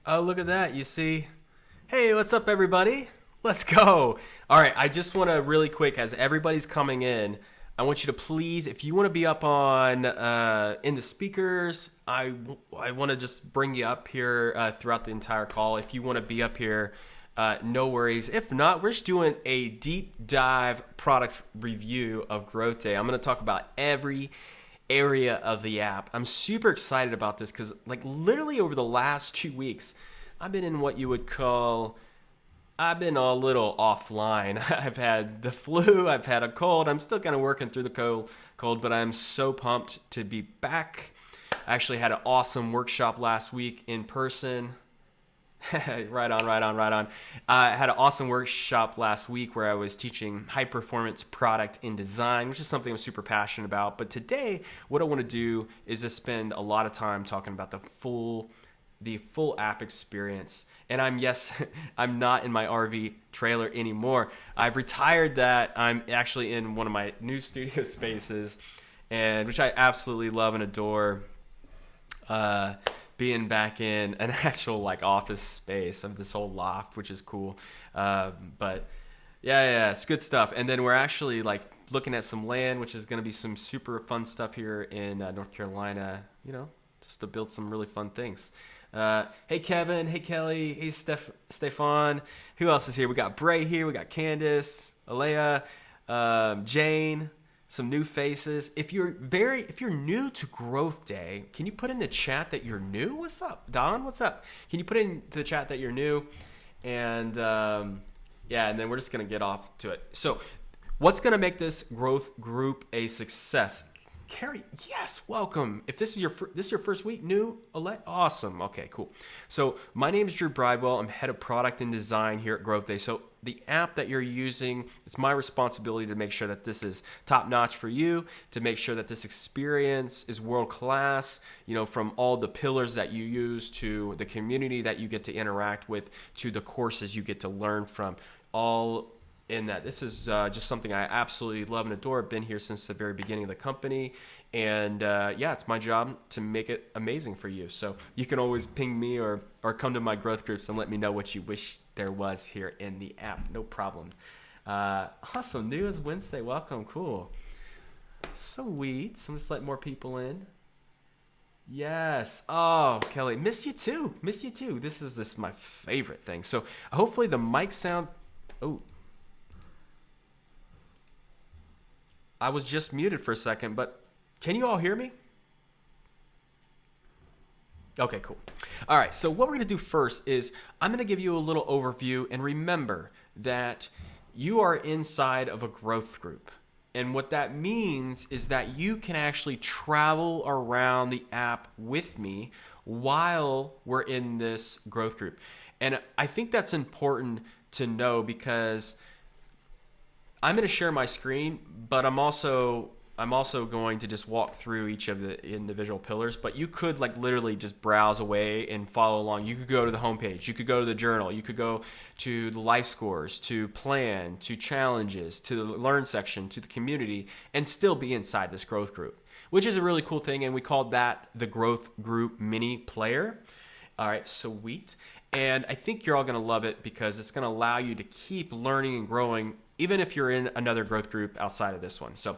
Oh, look at that. You see? Hey, what's up, everybody? Let's go. All right, I just want to really quick, as everybody's coming in, I want you to please, if you want to be up on in the speakers, I want to just bring you up here throughout the entire call. If you want to be up here, no worries. If not, we're just doing a deep dive product review of Growth Day. I'm going to talk about every area of the app. I'm super excited about this because like literally over the last 2 weeks, I've been in what you would call, I've been a little offline. I've had the flu, I've had a cold. I'm still kind of working through the cold, but I'm so pumped to be back. I actually had an awesome workshop last week in person. Right on, right on, right on. I had an awesome workshop last week where I was teaching high performance product in design, which is something I'm super passionate about. But today, what I want to do is just spend a lot of time talking about the full app experience. And I'm not in my RV trailer anymore. I've retired that. I'm actually in one of my new studio spaces, and which I absolutely love and adore. Being back in an actual like office space of this whole loft, which is cool. But yeah, it's good stuff. And then we're actually like looking at some land, which is going to be some super fun stuff here in North Carolina, just to build some really fun things. Hey, Kevin. Hey, Kelly. Hey, Stefan. Who else is here? We got Bray here. We got Candace, Alea, Jane. Some new faces. If you're new to Growth Day, can you put in the chat that you're new? What's up, Don? What's up? Can you put in the chat that you're new? And and then we're just gonna get off to it. So, what's gonna make this growth group a success? Carrie, yes, welcome. If this is your first week, new, awesome. Okay, cool. So my name is Drew Bridewell. I'm head of product and design here at Growth Day. So the app that you're using, it's my responsibility to make sure that this is top notch for you, to make sure that this experience is world class, from all the pillars that you use to the community that you get to interact with, to the courses you get to learn from, all in that. This is just something I absolutely love and adore. I've been here since the very beginning of the company. And it's my job to make it amazing for you. So you can always ping me or come to my growth groups and let me know what you wish there was here in the app. No problem. Awesome. New is Wednesday. Welcome. Cool. Sweet. So I'm just letting more people in. Yes. Oh, Kelly. Miss you too. This is just my favorite thing. So hopefully the mic sound. Oh. I was just muted for a second, but can you all hear me? Okay, cool. All right, so what we're going to do first is I'm going to give you a little overview, and remember that you are inside of a growth group. And what that means is that you can actually travel around the app with me while we're in this growth group. And I think that's important to know because I'm going to share my screen, but I'm also going to just walk through each of the individual pillars. But you could like literally just browse away and follow along. You could go to the homepage. You could go to the journal. You could go to the life scores, to plan, to challenges, to the learn section, to the community, and still be inside this growth group, which is a really cool thing. And we called that the growth group mini player. All right, sweet. And I think you're all going to love it because it's going to allow you to keep learning and growing even if you're in another growth group outside of this one. So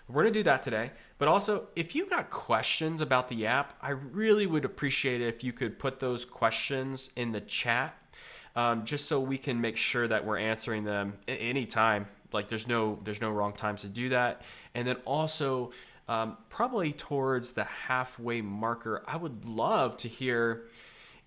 we're going to do that today. But also, if you got questions about the app, I really would appreciate it if you could put those questions in the chat, just so we can make sure that we're answering them anytime. Like there's no wrong times to do that. And then also, probably towards the halfway marker, I would love to hear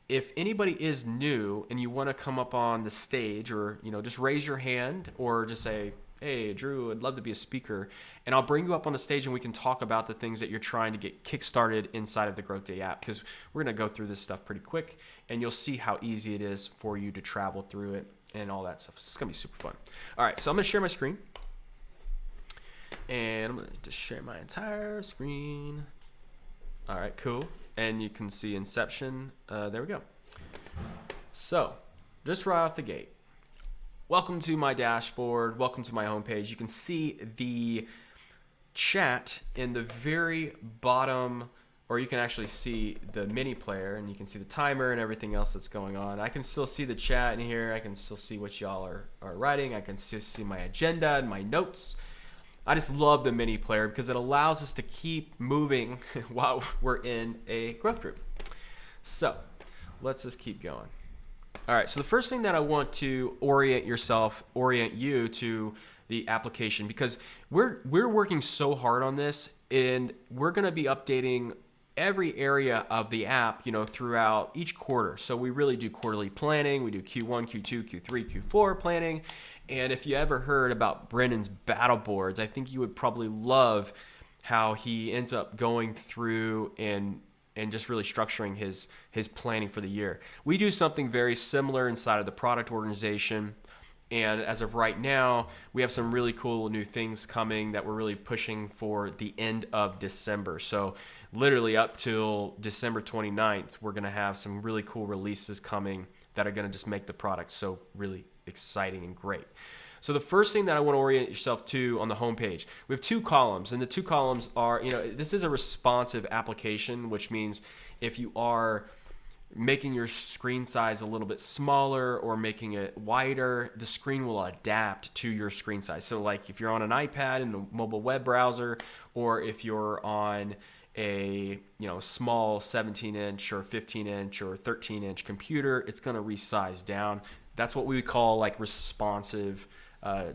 if anybody is new and you want to come up on the stage, or just raise your hand, or just say, hey, Drew, I'd love to be a speaker, and I'll bring you up on the stage and we can talk about the things that you're trying to get kickstarted inside of the Growth Day app, because we're going to go through this stuff pretty quick and you'll see how easy it is for you to travel through it and all that stuff. It's going to be super fun. All right, so I'm going to share my screen, and I'm going to just share my entire screen. All right, cool. And you can see Inception. There we go. So, just right off the gate, welcome to my dashboard. Welcome to my homepage. You can see the chat in the very bottom or you can actually see the mini player, and you can see the timer and everything else that's going on. I can still see the chat in here. I can still see what y'all are writing. I can still see my agenda and my notes. I just love the mini player because it allows us to keep moving while we're in a growth group. So let's just keep going. All right, so the first thing that I want to orient you to the application, because we're working so hard on this, and we're going to be updating every area of the app, throughout each quarter. So we really do quarterly planning. We do Q1, Q2, Q3, Q4 planning. And if you ever heard about Brennan's battle boards, I think you would probably love how he ends up going through and just really structuring his planning for the year. We do something very similar inside of the product organization. And as of right now, we have some really cool new things coming that we're really pushing for the end of December. So literally up till December 29th, we're going to have some really cool releases coming that are going to just make the product so really exciting and great. So the first thing that I want to orient yourself to on the homepage, we have 2 columns, and the 2 columns are, this is a responsive application, which means if you are making your screen size a little bit smaller or making it wider, the screen will adapt to your screen size. So like if you're on an iPad in a mobile web browser, or if you're on a small 17-inch or 15-inch or 13-inch computer, it's going to resize down. That's what we would call like responsive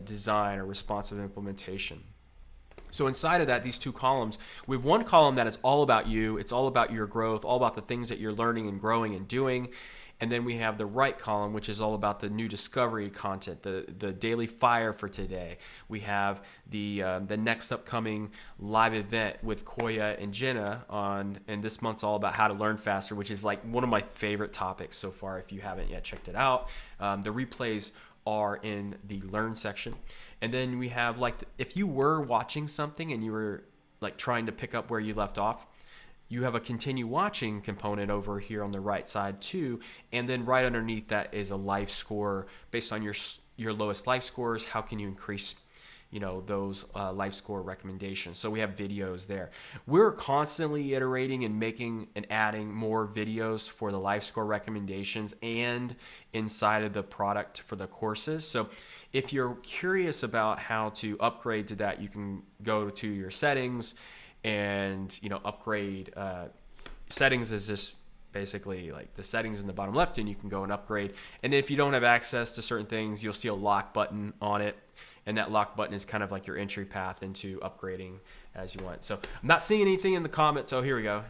design or responsive implementation. So inside of that, these 2 columns, we have one column that is all about you. It's all about your growth, all about the things that you're learning and growing and doing. And then we have the right column, which is all about the new discovery content, the daily fire for today. We have the next upcoming live event with Koya and Jenna and this month's all about how to learn faster, which is like one of my favorite topics so far. If you haven't yet checked it out, the replays are in the learn section. And then we have if you were watching something and you were like trying to pick up where you left off, you have a continue watching component over here on the right side too. And then right underneath that is a life score based on your lowest life scores. How can you increase those life score recommendations? So we have videos there. We're constantly iterating and making and adding more videos for the life score recommendations and inside of the product for the courses. So if you're curious about how to upgrade to that, you can go to your settings and upgrade. Settings is just basically like the settings in the bottom left, and you can go and upgrade. And if you don't have access to certain things, you'll see a lock button on it. And that lock button is kind of like your entry path into upgrading as you want. So I'm not seeing anything in the comments. Oh, here we go.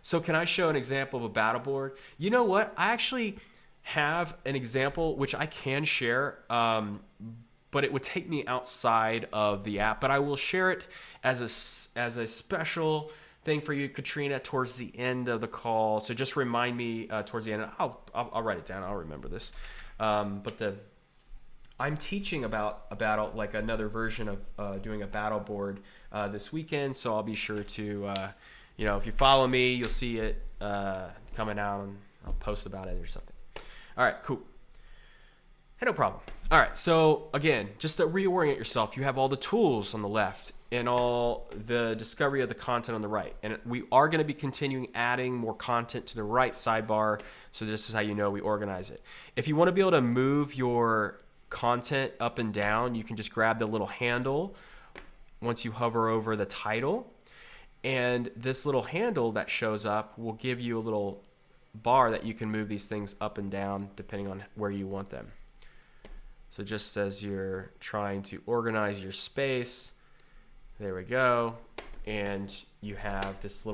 So can I show an example of a battle board? You know what? I actually have an example which I can share, but it would take me outside of the app. But I will share it as a special thing for you, Katrina, towards the end of the call. So just remind me towards the end. I'll write it down. I'll remember this. I'm teaching about a battle, like another version of doing a battle board this weekend. So I'll be sure to, if you follow me, you'll see it coming out, and I'll post about it or something. All right, cool. Hey, no problem. All right, so again, just to reorient yourself, you have all the tools on the left and all the discovery of the content on the right. And we are going to be continuing adding more content to the right sidebar. So this is how we organize it. If you want to be able to move your content up and down, you can just grab the little handle once you hover over the title, and this little handle that shows up will give you a little bar that you can move these things up and down depending on where you want them. So just as you're trying to organize your space, there we go, and you have this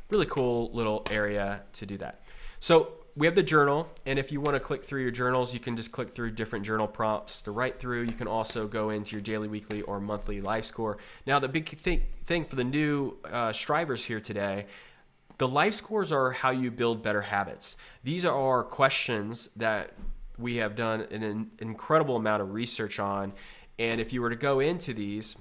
really cool little area to do that. So we have the journal, and if you want to click through your journals, you can just click through different journal prompts to write through. You can also go into your daily, weekly, or monthly life score. Now, the big thing for the new strivers here today, the life scores are how you build better habits. These are our questions that we have done an incredible amount of research on, and if you were to go into these,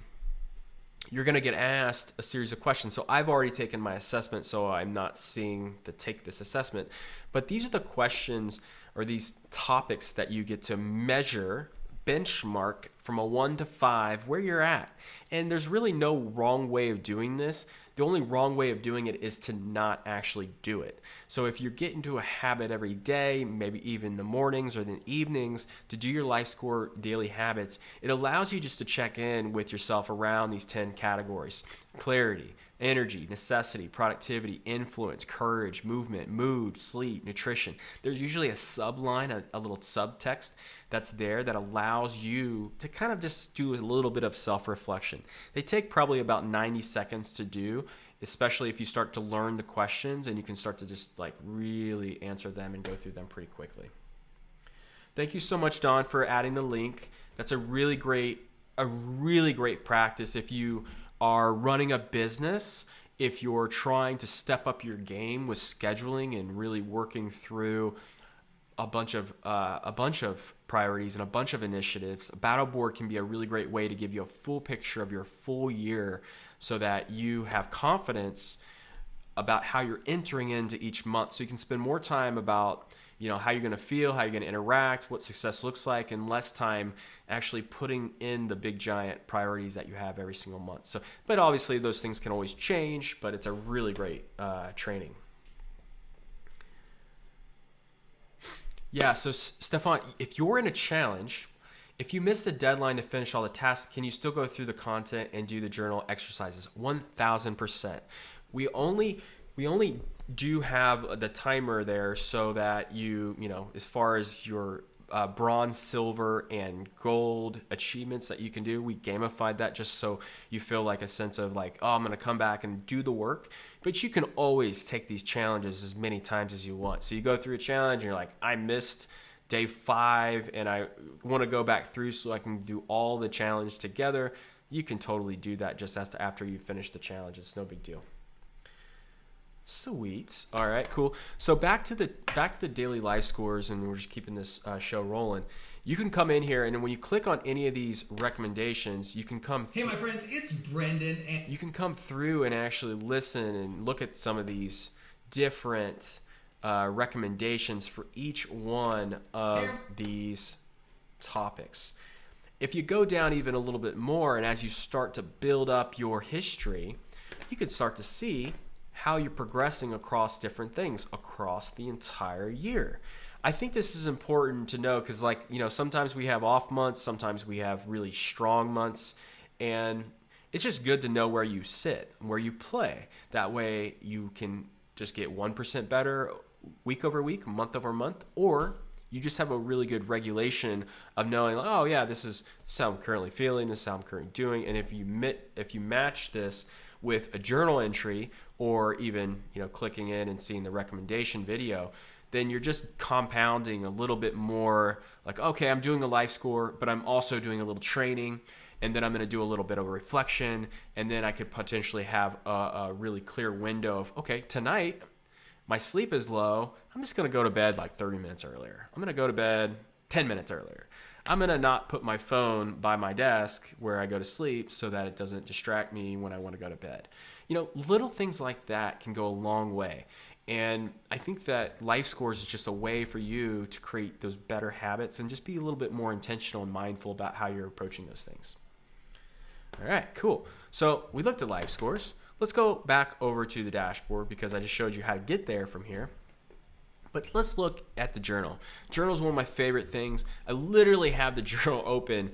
you're going to get asked a series of questions. So I've already taken my assessment, so I'm not seeing to take this assessment. But these are the questions or these topics that you get to measure benchmark from a 1 to 5 where you're at. And there's really no wrong way of doing this. The only wrong way of doing it is to not actually do it. So if you get into a habit every day, maybe even the mornings or the evenings, to do your life score daily habits, it allows you just to check in with yourself around these 10 categories: clarity, energy, necessity, productivity, influence, courage, movement, mood, sleep, nutrition. There's usually a subline, a little subtext that's there that allows you to kind of just do a little bit of self-reflection. They take probably about 90 seconds to do, especially if you start to learn the questions and you can start to just like really answer them and go through them pretty quickly. Thank you so much, Don, for adding the link. That's a really great practice if you are running a business, if you're trying to step up your game with scheduling and really working through a bunch of priorities and a bunch of initiatives. A battle board can be a really great way to give you a full picture of your full year so that you have confidence about how you're entering into each month, so you can spend more time about how you're going to feel, how you're going to interact, what success looks like, and less time actually putting in the big giant priorities that you have every single month. So, but obviously those things can always change, but it's a really great training. Yeah, so Stefan, if you're in a challenge, if you miss the deadline to finish all the tasks, can you still go through the content and do the journal exercises? 1000%. We only do have the timer there so that you as far as your bronze, silver, and gold achievements that you can do, we gamified that just so you feel like a sense of like, oh, I'm going to come back and do the work. But you can always take these challenges as many times as you want. So you go through a challenge and you're like, I missed day 5 and I want to go back through so I can do all the challenge together. You can totally do that just after you finish the challenge. It's no big deal. Sweet. All right, cool. So back to the daily life scores, and we're just keeping this show rolling. You can come in here, and when you click on any of these recommendations, you can come. Hey, my friends, it's Brendan. And you can come through and actually listen and look at some of these different recommendations for each one of these topics. If you go down even a little bit more, and as you start to build up your history, you can start to see how you're progressing across different things across the entire year. I think this is important to know because, sometimes we have off months, sometimes we have really strong months, and it's just good to know where you sit, where you play. That way you can just get 1% better week over week, month over month, or you just have a really good regulation of knowing, oh yeah, this is how I'm currently feeling, this is how I'm currently doing. And if you match this with a journal entry, or even clicking in and seeing the recommendation video, then you're just compounding a little bit more. Like, okay, I'm doing a life score, but I'm also doing a little training, and then I'm going to do a little bit of a reflection, and then I could potentially have a really clear window of, okay, tonight my sleep is low. I'm just going to go to bed like 30 minutes earlier. I'm going to go to bed 10 minutes earlier. I'm going to not put my phone by my desk where I go to sleep so that it doesn't distract me when I want to go to bed. Little things like that can go a long way. And I think that life scores is just a way for you to create those better habits and just be a little bit more intentional and mindful about how you're approaching those things. All right, cool. So we looked at life scores. Let's go back over to the dashboard because I just showed you how to get there from here. But let's look at the journal. Journal is one of my favorite things. I literally have the journal open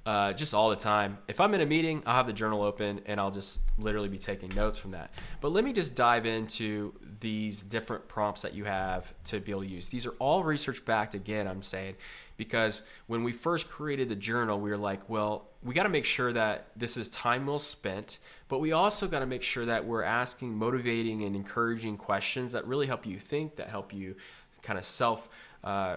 just all the time. If I'm in a meeting, I'll have the journal open and I'll just literally be taking notes from that. But let me just dive into these different prompts that you have to be able to use. These are all research backed, again, I'm saying, because when we first created the journal, we were like, well, we got to make sure that this is time well spent, but we also got to make sure that we're asking motivating and encouraging questions that really help you think, that help you kind of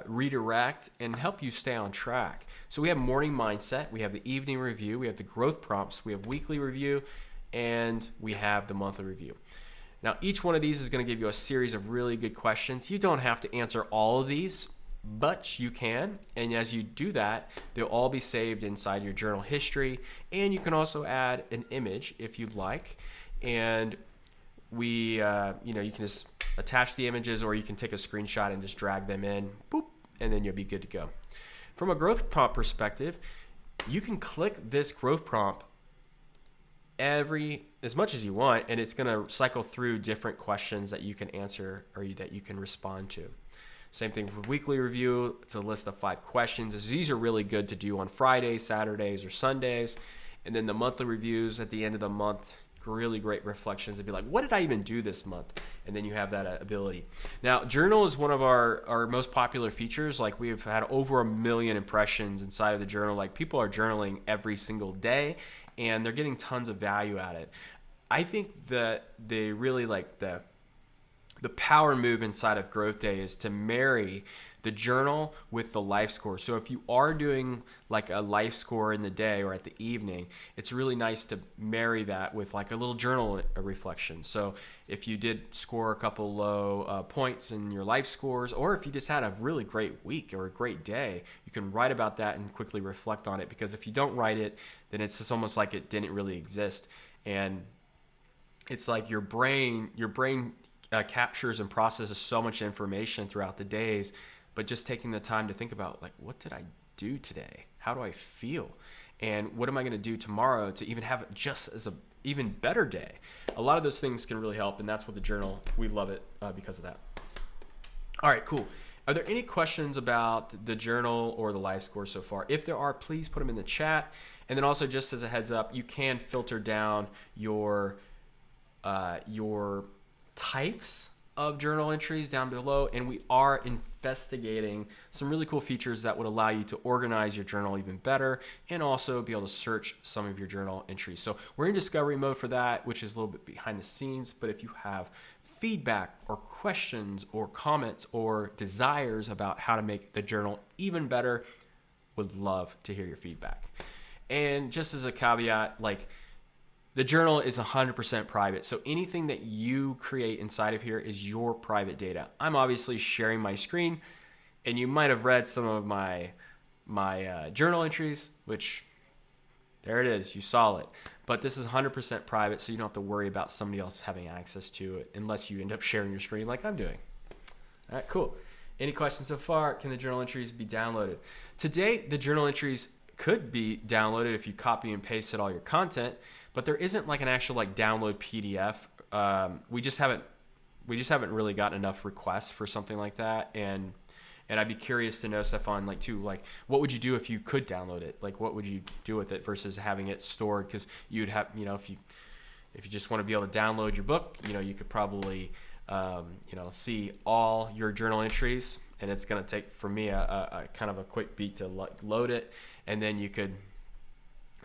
redirect and help you stay on track. So we have morning mindset, we have the evening review, we have the growth prompts, we have weekly review, and we have the monthly review. Now, each one of these is going to give you a series of really good questions. You don't have to answer all of these, but you can. And as you do that, they'll all be saved inside your journal history. And you can also add an image if you'd like. And you can just attach the images, or you can take a screenshot and just drag them in, boop, and then you'll be good to go. from a growth prompt perspective, you can click this growth prompt as much as you want, and it's going to cycle through different questions that you can answer or that you can respond to. Same thing for weekly review. It's a list of 5 questions. These are really good to do on Fridays, Saturdays, or Sundays. And then the monthly reviews at the end of the month, really great reflections and be like, what did I even do this month? And then you have that ability. Now, journal is one of our most popular features. Like, we've had over 1 million impressions inside of the journal. Like, people are journaling every single day and they're getting tons of value at it. I think that they really like the power move inside of Growth Day is to marry the journal with the life score. So if you are doing like a life score in the day or at the evening, it's really nice to marry that with like a little journal reflection. So if you did score a couple low points in your life scores, or if you just had a really great week or a great day, you can write about that and quickly reflect on it. Because if you don't write it, then it's just almost like it didn't really exist. And it's like your brain captures and processes so much information throughout the days, but just taking the time to think about, like, what did I do today? How do I feel? And what am I going to do tomorrow to even have it just as a even better day? A lot of those things can really help, and that's what the journal, we love it because of that. All right, cool. Are there any questions about the journal or the life score so far? If there are, please put them in the chat. And then also, just as a heads up, you can filter down your types of journal entries down below, and we are investigating some really cool features that would allow you to organize your journal even better and also be able to search some of your journal entries. So we're in discovery mode for that, which is a little bit behind the scenes, but if you have feedback or questions or comments or desires about how to make the journal even better, would love to hear your feedback. And just as a caveat, like, the journal is 100% private. So anything that you create inside of here is your private data. I'm obviously sharing my screen, and you might have read some of my journal entries, which there it is, you saw it. But this is 100% private, so you don't have to worry about somebody else having access to it unless you end up sharing your screen like I'm doing. All right, cool. Any questions so far? Can the journal entries be downloaded? Today, the journal entries could be downloaded if you copy and pasted all your content, but there isn't like an actual like download PDF. We just haven't really gotten enough requests for something like that, and I'd be curious to know, Stefan, like too, like what would you do if you could download it? Like what would you do with it versus having it stored? Because you'd have, if you just want to be able to download your book, you could probably see all your journal entries, and it's going to take for me a kind of a quick beat to load it, and then you could.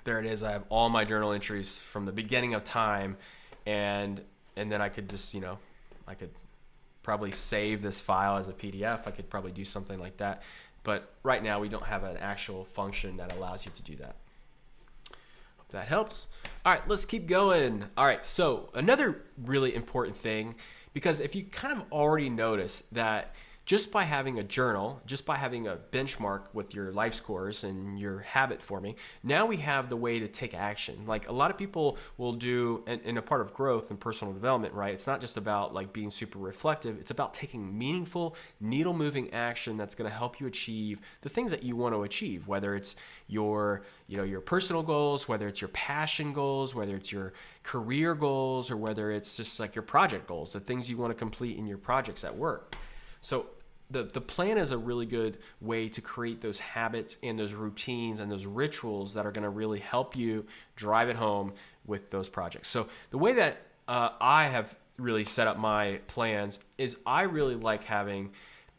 There it is. I have all my journal entries from the beginning of time, and then I could just, I could probably save this file as a PDF. I could probably do something like that. But right now we don't have an actual function that allows you to do that. Hope that helps. All right, let's keep going. All right, so another really important thing, because if you kind of already notice that just by having a journal, just by having a benchmark with your life scores and your habit forming, now we have the way to take action. Like a lot of people will do, and a part of growth and personal development, right? It's not just about like being super reflective. It's about taking meaningful, needle moving action that's going to help you achieve the things that you want to achieve, whether it's your personal goals, whether it's your passion goals, whether it's your career goals, or whether it's just like your project goals, the things you want to complete in your projects at work. So the plan is a really good way to create those habits and those routines and those rituals that are going to really help you drive it home with those projects. So the way that I have really set up my plans is I really like having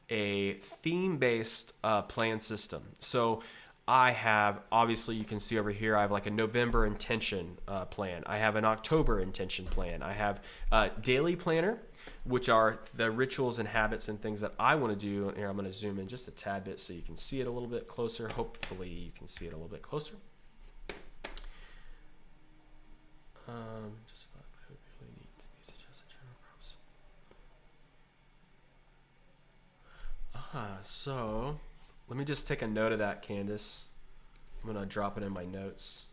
a theme-based plan system. So I have, obviously you can see over here, I have like a November intention plan. I have an October intention plan. I have a daily planner, which are the rituals and habits and things that I want to do. And here, I'm going to zoom in just a tad bit so you can see it a little bit closer. Hopefully you can see it a little bit closer. Just thought it would be really neat to be suggested general prompts. So let me just take a note of that, Candace. I'm going to drop it in my notes.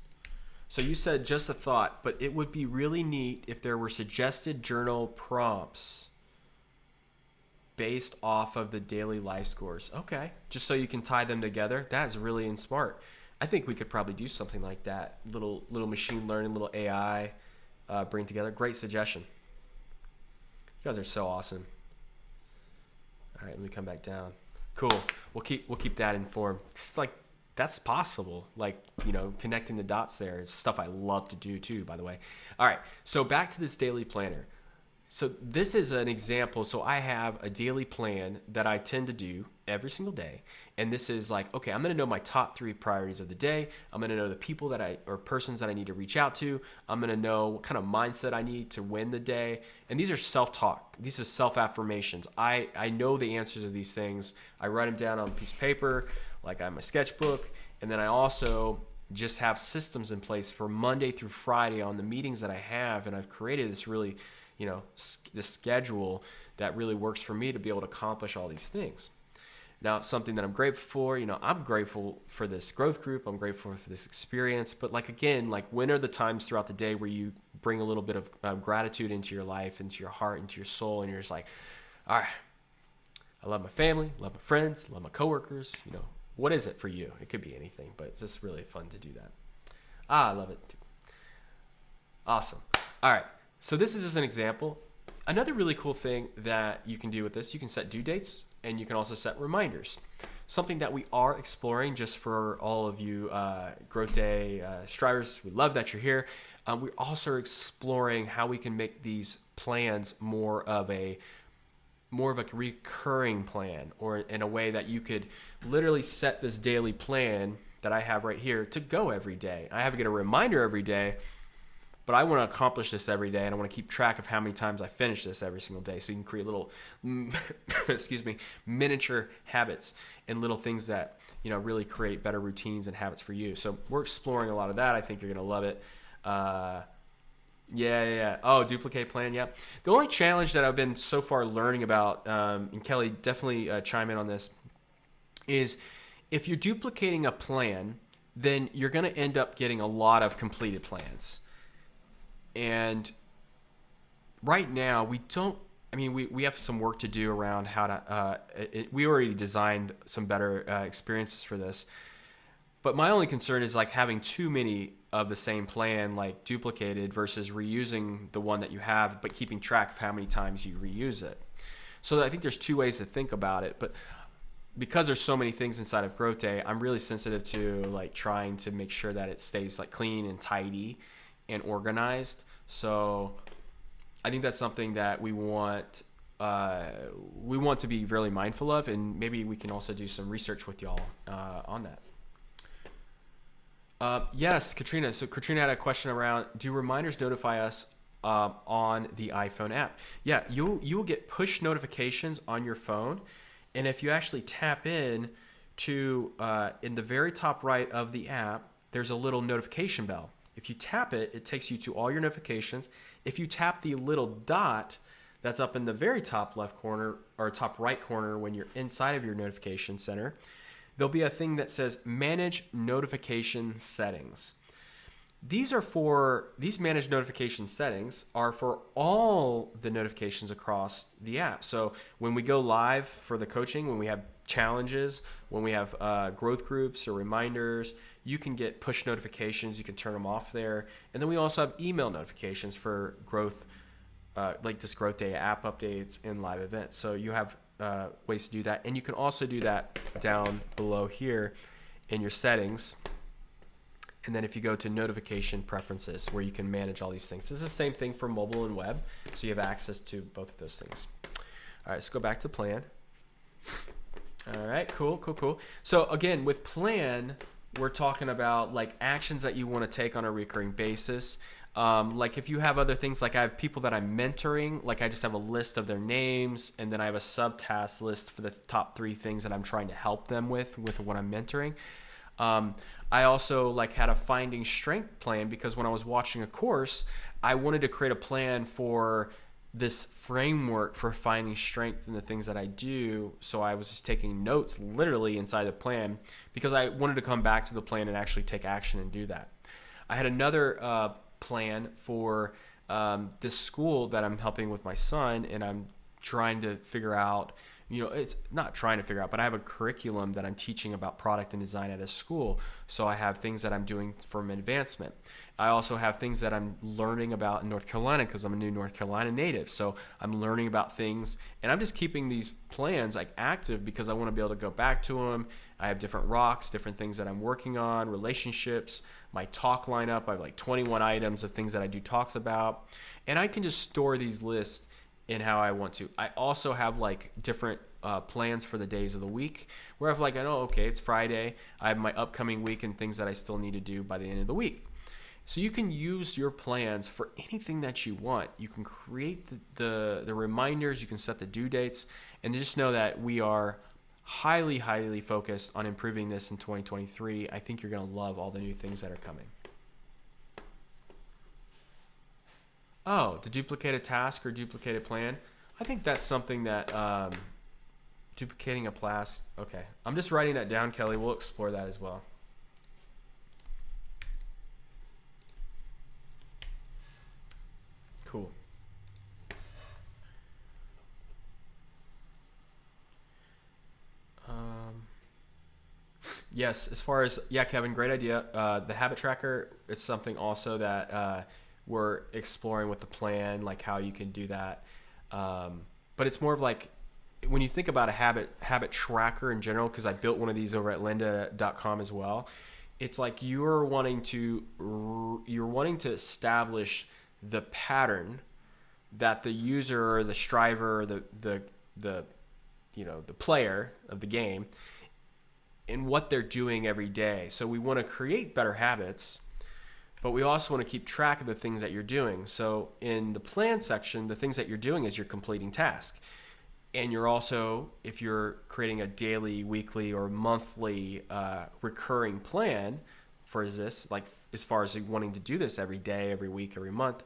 So you said just a thought, but it would be really neat if there were suggested journal prompts. based off of the daily life scores. Okay, just so you can tie them together. That's really smart. I think we could probably do something like that. Little machine learning, little AI, bring together. Great suggestion. You guys are so awesome. All right, let me come back down. Cool. We'll keep that informed. It's like that's possible. Like, you know, connecting the dots there is stuff I love to do too, by the way. All right, so back to this daily planner. So this is an example. So I have a daily plan that I tend to do every single day. And this is like, okay, I'm going to know my top 3 priorities of the day. I'm going to know the people or persons that I need to reach out to. I'm going to know what kind of mindset I need to win the day. And these are self-talk. These are self-affirmations. I know the answers of these things. I write them down on a piece of paper, like I have my sketchbook. And then I also just have systems in place for Monday through Friday on the meetings that I have. And I've created this really, you know, this schedule that really works for me to be able to accomplish all these things. Now, something that I'm grateful for, you know, I'm grateful for this growth group. I'm grateful for this experience. But like, again, like when are the times throughout the day where you bring a little bit of gratitude into your life, into your heart, into your soul, and you're just like, all right, I love my family, love my friends, love my coworkers. You know, what is it for you? It could be anything, but it's just really fun to do that. I love it too. Awesome. All right. So this is just an example. Another really cool thing that you can do with this, you can set due dates and you can also set reminders. Something that we are exploring just for all of you Growth Day strivers. We love that you're here. We're also exploring how we can make these plans more of a recurring plan, or in a way that you could literally set this daily plan that I have right here to go every day. I have to get a reminder every day, but I want to accomplish this every day, and I want to keep track of how many times I finish this every single day. So you can create little, miniature habits and little things that, you know, really create better routines and habits for you. So we're exploring a lot of that. I think you're going to love it. Yeah. Oh, duplicate plan. Yeah. The only challenge that I've been so far learning about, and Kelly, definitely chime in on this, is if you're duplicating a plan, then you're going to end up getting a lot of completed plans. And right now we have some work to do around how to, we already designed some better experiences for this. But my only concern is like having too many of the same plan, like duplicated, versus reusing the one that you have, but keeping track of how many times you reuse it. So I think there's 2 ways to think about it. But because there's so many things inside of Growth Day, I'm really sensitive to like trying to make sure that it stays like clean and tidy and organized. So I think that's something that we want to be really mindful of, and maybe we can also do some research with y'all on that. Yes, Katrina. So Katrina had a question around, do reminders notify us on the iPhone app? Yeah, you will get push notifications on your phone, and if you actually tap in to in the very top right of the app, there's a little notification bell. If you tap it, it takes you to all your notifications. If you tap the little dot that's up in the very top left corner or top right corner when you're inside of your notification center, there'll be a thing that says Manage Notification Settings. These managed notification settings are for all the notifications across the app. So when we go live for the coaching, when we have challenges, when we have growth groups or reminders, you can get push notifications. You can turn them off there. And then we also have email notifications for growth, like this Growth Day app updates and live events. So you have ways to do that. And you can also do that down below here in your settings. And then if you go to notification preferences, where you can manage all these things. This is the same thing for mobile and web. So you have access to both of those things. All right, let's go back to plan. All right, cool. So again, with plan, we're talking about like actions that you want to take on a recurring basis. Like if you have other things, like I have people that I'm mentoring, like I just have a list of their names, and then I have a subtask list for the top 3 things that I'm trying to help them with what I'm mentoring. I also like had a finding strength plan, because when I was watching a course, I wanted to create a plan for this framework for finding strength in the things that I do. So I was just taking notes literally inside the plan, because I wanted to come back to the plan and actually take action and do that. I had another plan for this school that I'm helping with my son, and I'm trying to figure out, it's not trying to figure out, but I have a curriculum that I'm teaching about product and design at a school. So I have things that I'm doing from advancement. I also have things that I'm learning about in North Carolina because I'm a new North Carolina native. So I'm learning about things, and I'm just keeping these plans like active because I want to be able to go back to them. I have different rocks, different things that I'm working on, relationships, my talk lineup. I have like 21 items of things that I do talks about, and I can just store these lists in how I want to. I also have like different plans for the days of the week where I've like, I know, okay, it's Friday. I have my upcoming week and things that I still need to do by the end of the week. So you can use your plans for anything that you want. You can create the reminders, you can set the due dates, and just know that we are highly, highly focused on improving this in 2023. I think you're going to love all the new things that are coming. Oh, to duplicate a task or duplicate a plan. I think that's something that duplicating a class. Okay, I'm just writing that down, Kelly. We'll explore that as well. Cool. Yes, as far as, yeah, Kevin, great idea. The habit tracker is something also that we're exploring with the plan, like how you can do that. But it's more of like, when you think about a habit tracker in general, because I built one of these over at lynda.com as well, it's like you're wanting to establish the pattern that the user or the striver or the player of the game in what they're doing every day. So we want to create better habits, but we also want to keep track of the things that you're doing. So in the plan section, the things that you're doing is you're completing tasks. And you're also, if you're creating a daily, weekly, or monthly recurring plan for this, like as far as wanting to do this every day, every week, every month,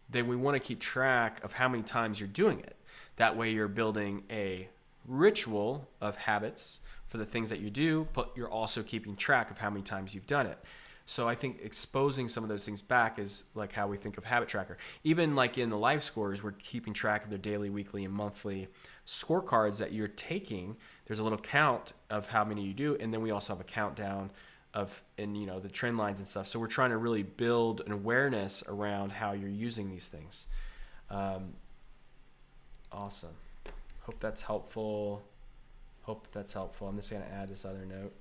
then we want to keep track of how many times you're doing it. That way you're building a ritual of habits for the things that you do, but you're also keeping track of how many times you've done it. So I think exposing some of those things back is like how we think of habit tracker. Even like in the life scores, we're keeping track of their daily, weekly, and monthly scorecards that you're taking. There's a little count of how many you do, and then we also have a countdown of, and the trend lines and stuff. So we're trying to really build an awareness around how you're using these things. Awesome. Hope that's helpful. I'm just going to add this other note.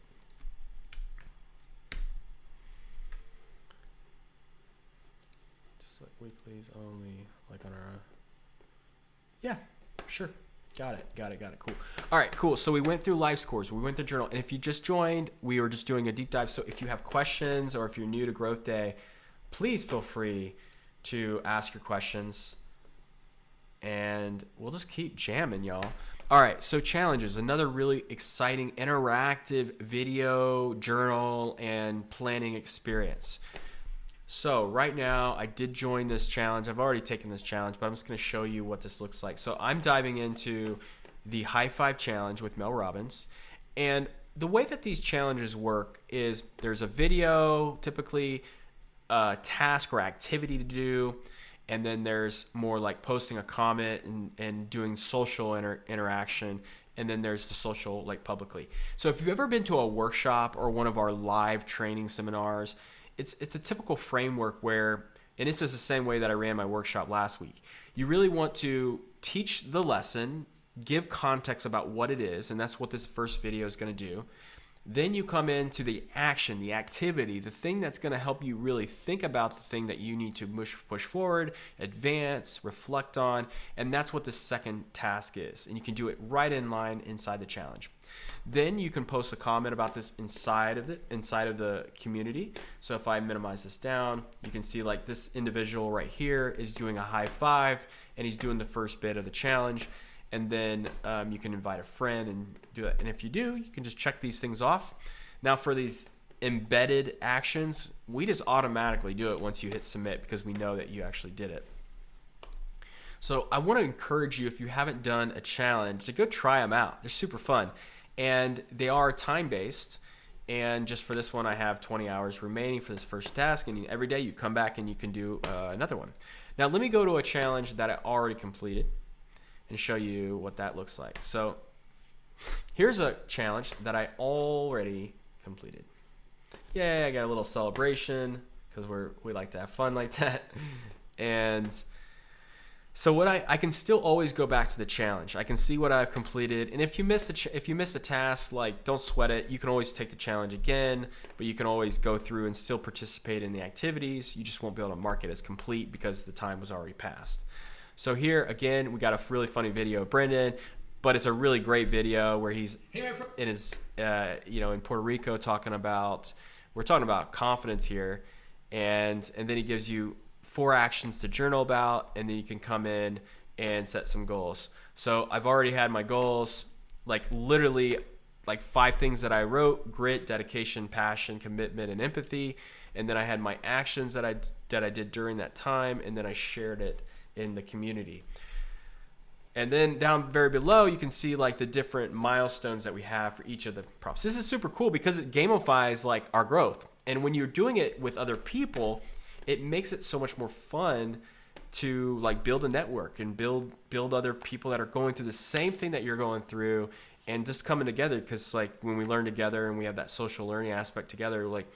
Just like weeklies only, like on our... Yeah, sure. Got it. Cool. All right, cool. So we went through life scores. We went through journal. And if you just joined, we were just doing a deep dive. So if you have questions or if you're new to Growth Day, please feel free to ask your questions. And we'll just keep jamming, y'all. All right, so challenges. Another really exciting interactive video, journal, and planning experience. So right now, I did join this challenge. I've already taken this challenge, but I'm just going to show you what this looks like. So I'm diving into the High Five Challenge with Mel Robbins. And the way that these challenges work is there's a video, typically a task or activity to do, and then there's more like posting a comment and doing social interaction, and then there's the social like publicly. So if you've ever been to a workshop or one of our live training seminars, it's a typical framework where, and this is the same way that I ran my workshop last week. You really want to teach the lesson, give context about what it is, and that's what this first video is going to do. Then you come into the action, the activity, the thing that's going to help you really think about the thing that you need to push forward, advance, reflect on, and that's what the second task is. And you can do it right in line inside the challenge. Then you can post a comment about this inside of the community. So if I minimize this down, you can see like this individual right here is doing a high five, and he's doing the first bit of the challenge. And then you can invite a friend and do it. And if you do, you can just check these things off. Now for these embedded actions, we just automatically do it once you hit submit because we know that you actually did it. So I want to encourage you, if you haven't done a challenge, to go try them out. They're super fun. And they are time-based. And just for this one, I have 20 hours remaining for this first task. And every day you come back and you can do another one. Now let me go to a challenge that I already completed. and show you what that looks like. So here's a challenge that I already completed. Yay, I got a little celebration because we like to have fun like that. And so what I can still always go back to the challenge. I can see what I've completed, and if you miss a task, like, don't sweat it. You can always take the challenge again, but you can always go through and still participate in the activities. You just won't be able to mark it as complete because the time was already passed. So here again, we got a really funny video of Brendan, but it's a really great video where he's in his in Puerto Rico we're talking about confidence here, and then he gives you 4 actions to journal about, and then you can come in and set some goals. So I've already had my goals, like literally like 5 things that I wrote: grit, dedication, passion, commitment, and empathy. And then I had my actions that I did during that time, and then I shared it in the community. And then down very below, you can see like the different milestones that we have for each of the prompts. This is super cool because it gamifies like our growth. And when you're doing it with other people, it makes it so much more fun to like build a network and build other people that are going through the same thing that you're going through, and just coming together. Because like when we learn together and we have that social learning aspect together, like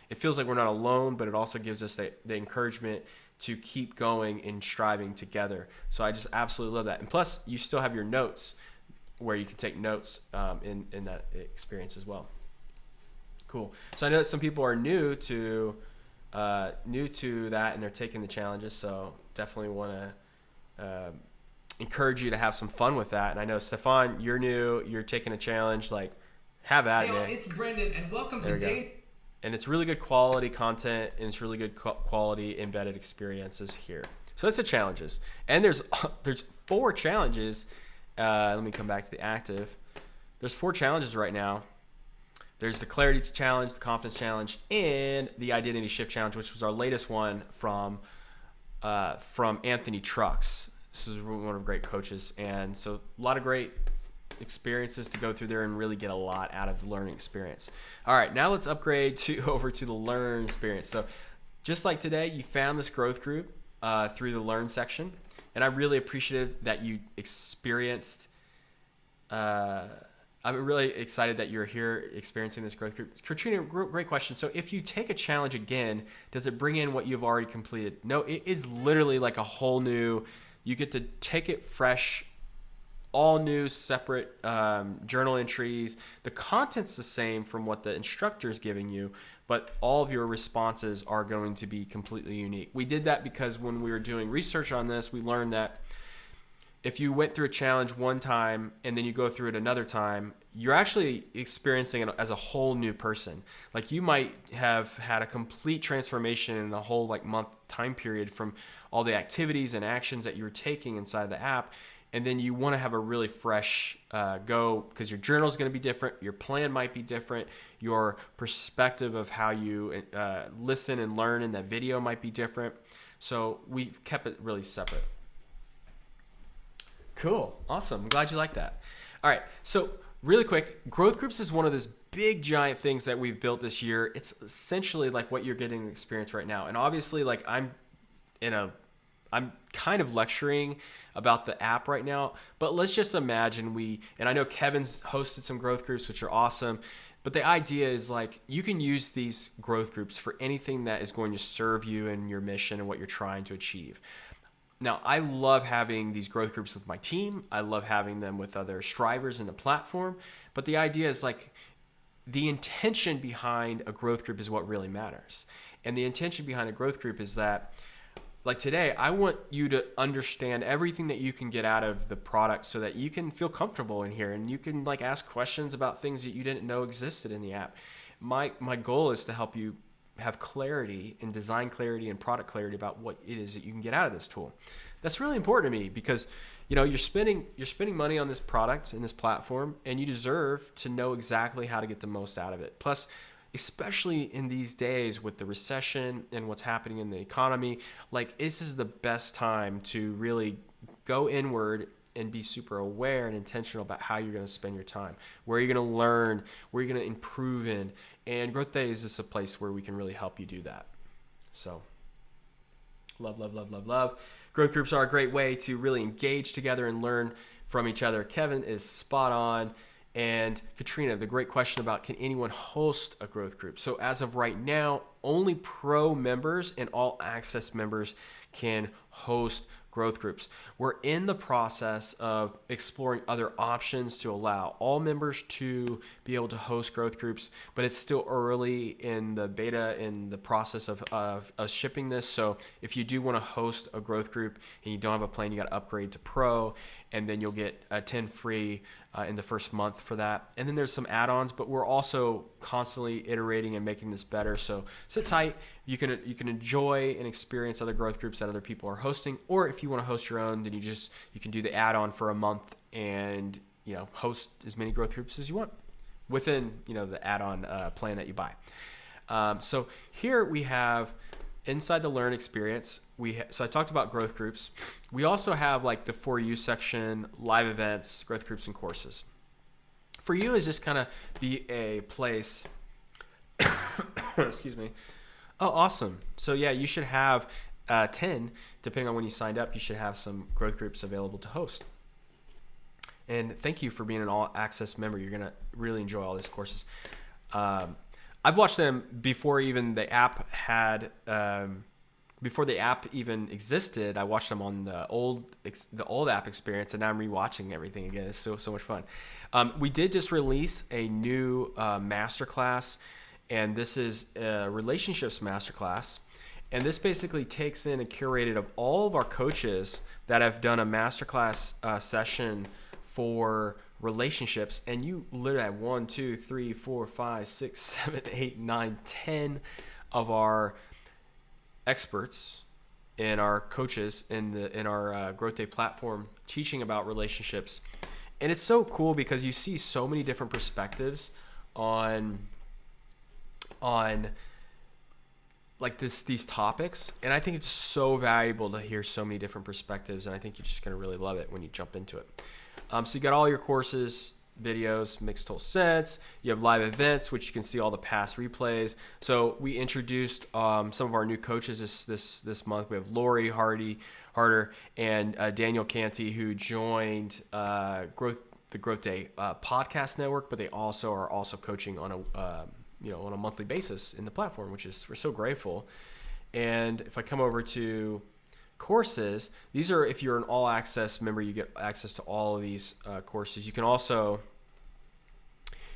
it feels like we're not alone, but it also gives us the encouragement to keep going and striving together. So I just absolutely love that. And plus, you still have your notes where you can take notes in that experience as well. Cool. So I know that some people are new to that, and they're taking the challenges. So definitely want to encourage you to have some fun with that. And I know, Stefan, you're new, you're taking a challenge. Like, have at it, man. It's Brendan, and welcome to Day. And it's really good quality content, and it's really good quality embedded experiences here. So that's the challenges. And there's 4 challenges. Let me come back to the active. There's 4 challenges right now. There's the clarity challenge, the confidence challenge, and the identity shift challenge, which was our latest one from Anthony Trucks. This is one of great coaches. And so a lot of great experiences to go through there and really get a lot out of the learning experience. All right, now let's upgrade over to the learn experience. So just like today, you found this growth group through the learn section, and I'm really appreciative that you experienced. I'm really excited that you're here experiencing this growth group. Katrina, great question. So if you take a challenge again, does it bring in what you've already completed? No, it is literally like a whole new, you get to take it fresh, all new, separate journal entries. The content's the same from what the instructor is giving you, but all of your responses are going to be completely unique. We did that because when we were doing research on this, we learned that if you went through a challenge one time and then you go through it another time, you're actually experiencing it as a whole new person. Like, you might have had a complete transformation in a whole like month time period from all the activities and actions that you were taking inside the app. And then you want to have a really fresh go, because your journal is going to be different. Your plan might be different. Your perspective of how you listen and learn in that video might be different. So we've kept it really separate. Cool. Awesome. I'm glad you like that. All right. So really quick, growth groups is one of those big giant things that we've built this year. It's essentially like what you're getting to experience right now. And obviously, like, I'm kind of lecturing about the app right now, but let's just imagine and I know Kevin's hosted some growth groups, which are awesome. But the idea is, like, you can use these growth groups for anything that is going to serve you and your mission and what you're trying to achieve. Now, I love having these growth groups with my team. I love having them with other strivers in the platform. But the idea is, like, the intention behind a growth group is what really matters. And the intention behind a growth group is that, like today, I want you to understand everything that you can get out of the product so that you can feel comfortable in here and you can, like, ask questions about things that you didn't know existed in the app. My goal is to help you have clarity and design clarity and product clarity about what it is that you can get out of this tool. That's really important to me because, you know, you're spending money on this product and this platform, and you deserve to know exactly how to get the most out of it. Plus, especially in these days with the recession and what's happening in the economy, like, this is the best time to really go inward and be super aware and intentional about how you're going to spend your time, where you're going to learn, where you're going to improve in. And Growth Day is just a place where we can really help you do that. So love, love, love, love, love. Growth groups are a great way to really engage together and learn from each other. Kevin is spot on. And Katrina, the great question about can anyone host a growth group? So as of right now, only pro members and all access members can host growth groups. We're in the process of exploring other options to allow all members to be able to host growth groups, but it's still early in the beta, in the process of shipping this. So if you do want to host a growth group and you don't have a plan, you got to upgrade to pro, and then you'll get 10 free in the first month for that. And then there's some add-ons, but we're also constantly iterating and making this better. So sit tight. You can enjoy and experience other growth groups that other people are hosting, or if you want to host your own, then you can do the add-on for a month and host as many growth groups as you want within the add-on plan that you buy. So here we have inside the Learn experience. So I talked about growth groups. We also have like the For You section, live events, growth groups, and courses. For You is just kind of be a place. Excuse me. Oh, awesome. So yeah, you should have 10, depending on when you signed up, you should have some growth groups available to host. And thank you for being an all access member. You're going to really enjoy all these courses. I've watched them before even the app had, before the app even existed. I watched them on the old app experience, and now I'm rewatching everything again. It's so much fun. We did just release a new masterclass, and this is a relationships masterclass. And this basically takes in and curated of all of our coaches that have done a masterclass session for relationships, and you literally have 1, 2, 3, 4, 5, 6, 7, 8, 9, 10 of our experts and our coaches in our Growth Day platform teaching about relationships. And it's so cool because you see so many different perspectives on like these topics, and I think it's so valuable to hear so many different perspectives, and I think you're just going to really love it when you jump into it. So you got all your courses, videos, mixed total sets. You have live events, which you can see all the past replays. So we introduced some of our new coaches this month. We have Lori Harder and Daniel Canty, who joined the Growth Day podcast network, but they also are coaching on a monthly basis in the platform, we're so grateful. And if I come over to courses, these are, if you're an all access member, you get access to all of these courses. You can also,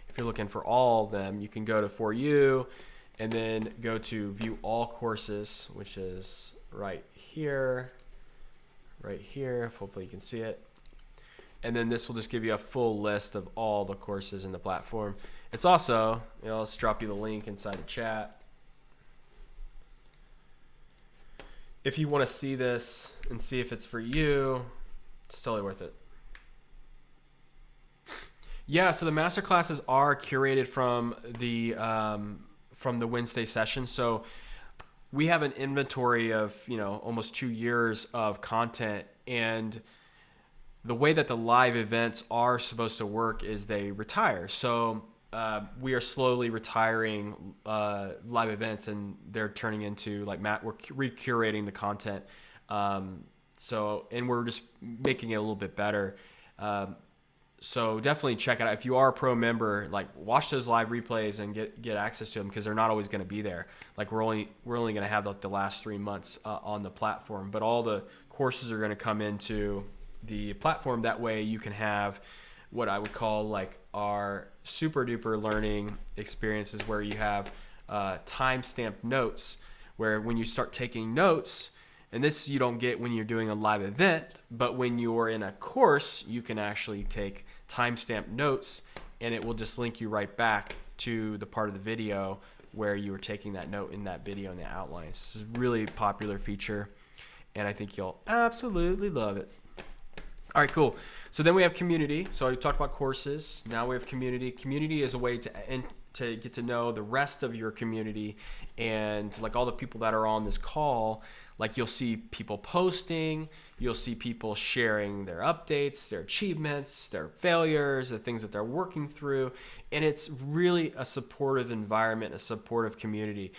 if you're looking for all of them, you can go to For You and then go to view all courses, which is right here. Hopefully you can see it. And then this will just give you a full list of all the courses in the platform. It's also, let's drop you the link inside the chat. If you want to see this and see if it's for you, it's totally worth it. Yeah, so the master classes are curated from the Wednesday session. So we have an inventory of almost 2 years of content, and the way that the live events are supposed to work is they retire. So we are slowly retiring live events, and they're turning into we're recurating the content. And we're just making it a little bit better. So definitely check it out. If you are a pro member, watch those live replays and get access to them, because they're not always going to be there. We're only going to have the last 3 months on the platform, but all the courses are going to come into the platform. That way you can have what I would call our super duper learning experiences, where you have time-stamped notes, where when you start taking notes, and this you don't get when you're doing a live event, but when you're in a course, you can actually take time-stamped notes, and it will just link you right back to the part of the video where you were taking that note in that video in the outline. This is a really popular feature, and I think you'll absolutely love it. All right, cool. So then we have community. So we talked about courses. Now we have community. Community is a way to get to know the rest of your community, and all the people that are on this call. You'll see people posting, you'll see people sharing their updates, their achievements, their failures, the things that they're working through. And it's really a supportive environment, a supportive community.